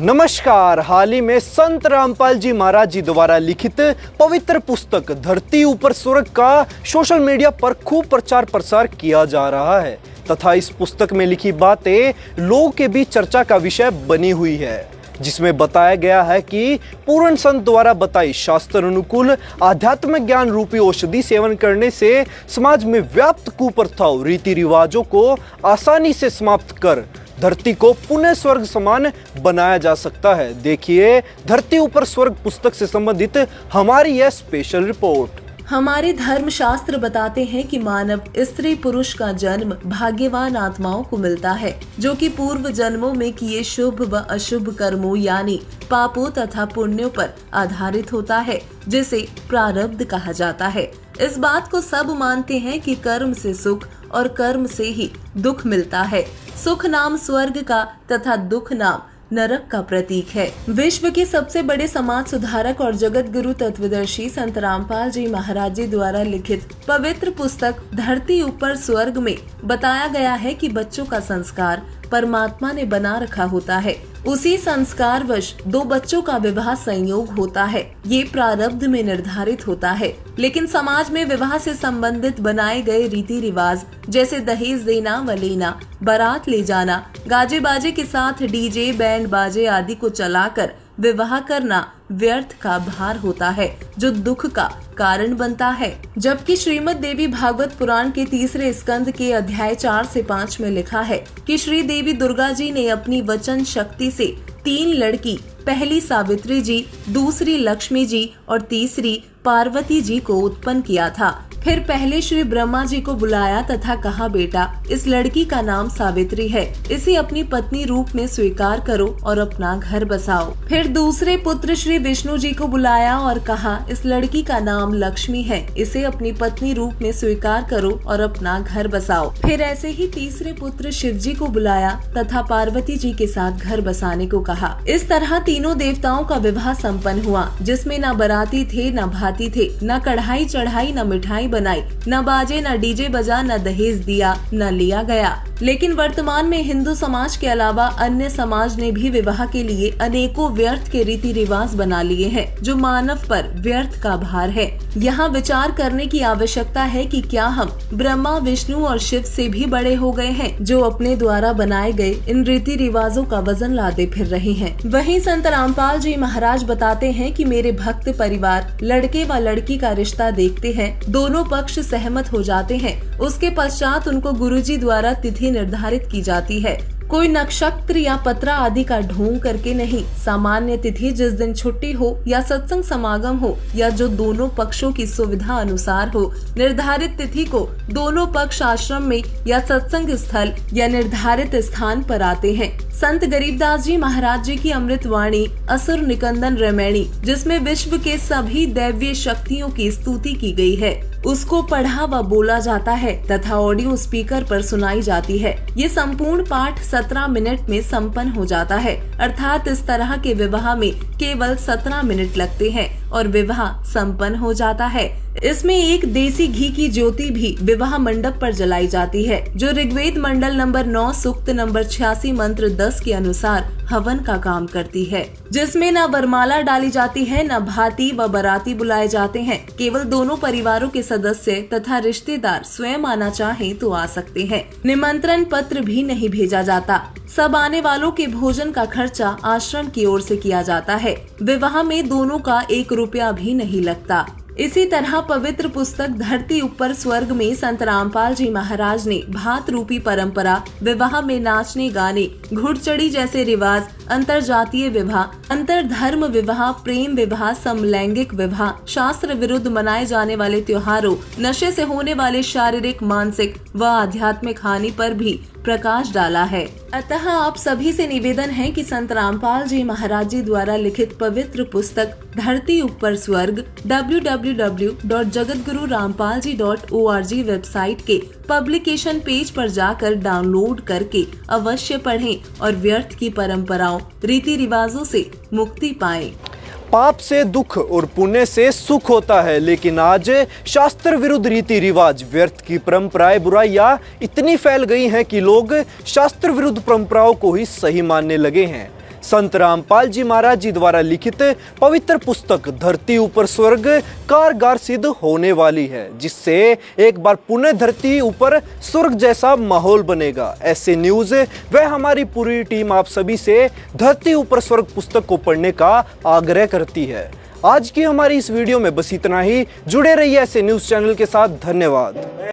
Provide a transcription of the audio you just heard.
नमस्कार। हाल ही में संत रामपाल जी महाराज जी द्वारा लिखित पवित्र पुस्तक धरती ऊपर स्वर्ग का सोशल मीडिया पर खूब प्रचार प्रसार किया जा रहा है तथा इस पुस्तक में लिखी बातें लोगों के बीच चर्चा का विषय बनी हुई है, जिसमें बताया गया है कि पूर्ण संत द्वारा बताई शास्त्र अनुकूल आध्यात्मिक ज्ञान रूपी औषधि सेवन करने से समाज में व्याप्त कुप्रथाओं रीति रिवाजों को आसानी से समाप्त कर धरती को पुनः स्वर्ग समान बनाया जा सकता है। देखिए धरती ऊपर स्वर्ग पुस्तक से संबंधित हमारी यह स्पेशल रिपोर्ट। हमारे धर्म शास्त्र बताते हैं कि मानव स्त्री पुरुष का जन्म भाग्यवान आत्माओं को मिलता है, जो कि पूर्व जन्मों में किए शुभ व अशुभ कर्मों यानी पापों तथा पुण्यों पर आधारित होता है, जिसे प्रारब्ध कहा जाता है। इस बात को सब मानते हैं कि कर्म से सुख और कर्म से ही दुख मिलता है। सुख नाम स्वर्ग का तथा दुख नाम नरक का प्रतीक है। विश्व के सबसे बड़े समाज सुधारक और जगत गुरु तत्वदर्शी संत रामपाल जी महाराज जी द्वारा लिखित पवित्र पुस्तक धरती ऊपर स्वर्ग में बताया गया है कि बच्चों का संस्कार परमात्मा ने बना रखा होता है। उसी संस्कार वश दो बच्चों का विवाह संयोग होता है। ये प्रारब्ध में निर्धारित होता है, लेकिन समाज में विवाह से संबंधित बनाए गए रीति रिवाज जैसे दहेज देना व लेना, बारात ले जाना, गाजे बाजे के साथ डीजे बैंड बाजे आदि को चलाकर विवाह करना व्यर्थ का भार होता है, जो दुख का कारण बनता है। जबकि श्रीमद् देवी भागवत पुराण के 3 स्कंद के अध्याय 4 से 5 में लिखा है कि श्री देवी दुर्गा जी ने अपनी वचन शक्ति से 3 लड़की, पहली सावित्री जी, दूसरी लक्ष्मी जी और तीसरी पार्वती जी को उत्पन्न किया था। फिर पहले श्री ब्रह्मा जी को बुलाया तथा कहा, बेटा इस लड़की का नाम सावित्री है, इसे अपनी पत्नी रूप में स्वीकार करो और अपना घर बसाओ। फिर दूसरे पुत्र श्री विष्णु जी को बुलाया और कहा, इस लड़की का नाम लक्ष्मी है, इसे अपनी पत्नी रूप में स्वीकार करो और अपना घर बसाओ। फिर ऐसे ही तीसरे पुत्र शिव जी को बुलाया तथा पार्वती जी के साथ घर बसाने को कहा। इस तरह तीनों देवताओं का विवाह संपन्न हुआ, जिसमें न बाराती थे, न भाती थे, न कढ़ाई चढ़ाई, न मिठाई बनाई, न बाजे, न डीजे बजा, न दहेज दिया, न लिया गया। लेकिन वर्तमान में हिंदू समाज के अलावा अन्य समाज ने भी विवाह के लिए अनेकों व्यर्थ के रीति रिवाज बना लिए हैं, जो मानव पर व्यर्थ का भार है। यहाँ विचार करने की आवश्यकता है कि क्या हम ब्रह्मा, विष्णु और शिव से भी बड़े हो गए हैं, जो अपने द्वारा बनाए गए इन रीति रिवाजों का वजन लादे फिर रहे हैं। वहीं संत रामपाल जी महाराज बताते हैं कि मेरे भक्त परिवार लड़के व लड़की का रिश्ता देखते हैं, दोनों पक्ष सहमत हो जाते हैं। उसके पश्चात उनको गुरुजी द्वारा तिथि निर्धारित की जाती है। कोई नक्षत्र या पत्रा आदि का ढोंग करके नहीं, सामान्य तिथि जिस दिन छुट्टी हो या सत्संग समागम हो या जो दोनों पक्षों की सुविधा अनुसार हो, निर्धारित तिथि को दोनों पक्ष आश्रम में या सत्संग स्थल या निर्धारित स्थान पर आते हैं। संत गरीबदास जी महाराज जी की अमृत वाणी असुर निकंदन रमैणी, जिसमें विश्व के सभी दैवीय शक्तियों की स्तुति की गई है, उसको पढ़ा व बोला जाता है तथा ऑडियो स्पीकर पर सुनाई जाती है। ये संपूर्ण पाठ 17 मिनट में संपन्न हो जाता है, अर्थात इस तरह के विवाह में केवल 17 मिनट लगते हैं और विवाह संपन्न हो जाता है। इसमें एक देसी घी की ज्योति भी विवाह मंडप पर जलाई जाती है, जो ऋग्वेद मंडल नंबर 9 सूक्त नंबर 86 मंत्र 10 के अनुसार हवन का काम करती है, जिसमें न वरमाला डाली जाती है, न भाती व बाराती बुलाए जाते हैं। केवल दोनों परिवारों के सदस्य तथा रिश्तेदार स्वयं आना चाहे तो आ सकते हैं। निमंत्रण पत्र भी नहीं भेजा जाता। सब आने वालों के भोजन का खर्चा आश्रम की ओर से किया जाता है। विवाह में दोनों का 1 रुपया भी नहीं लगता। इसी तरह पवित्र पुस्तक धरती ऊपर स्वर्ग में संत रामपाल जी महाराज ने भात रूपी परंपरा, विवाह में नाचने गाने, घुड़चढ़ी जैसे रिवाज, अंतर जातीय विवाह, अंतर धर्म विवाह, प्रेम विवाह, समलैंगिक विवाह, शास्त्र विरुद्ध मनाए जाने वाले त्योहारों, नशे से होने वाले शारीरिक, मानसिक व आध्यात्मिक हानि पर भी प्रकाश डाला है। अतः आप सभी से निवेदन है कि संत रामपाल जी महाराज जी द्वारा लिखित पवित्र पुस्तक धरती ऊपर स्वर्ग www.jagatgururampalji.org वेबसाइट के पब्लिकेशन पेज पर जाकर डाउनलोड करके अवश्य पढ़ें और व्यर्थ की परंपराओं, रीति रिवाजों से मुक्ति पाएं। पाप से दुख और पुण्य से सुख होता है, लेकिन आज शास्त्र विरुद्ध रीति रिवाज, व्यर्थ की परंपराएं, बुराइयां इतनी फैल गई हैं कि लोग शास्त्र विरुद्ध परंपराओं को ही सही मानने लगे हैं। संत रामपाल जी महाराज जी द्वारा लिखित पवित्र पुस्तक धरती ऊपर स्वर्ग कारगर सिद्ध होने वाली है, जिससे एक बार पुनः धरती ऊपर स्वर्ग जैसा माहौल बनेगा। ऐसे न्यूज़ वह हमारी पूरी टीम आप सभी से धरती ऊपर स्वर्ग पुस्तक को पढ़ने का आग्रह करती है। आज की हमारी इस वीडियो में बस इतना ही। जुड़े रहिए ऐसे न्यूज़ चैनल के साथ। धन्यवाद।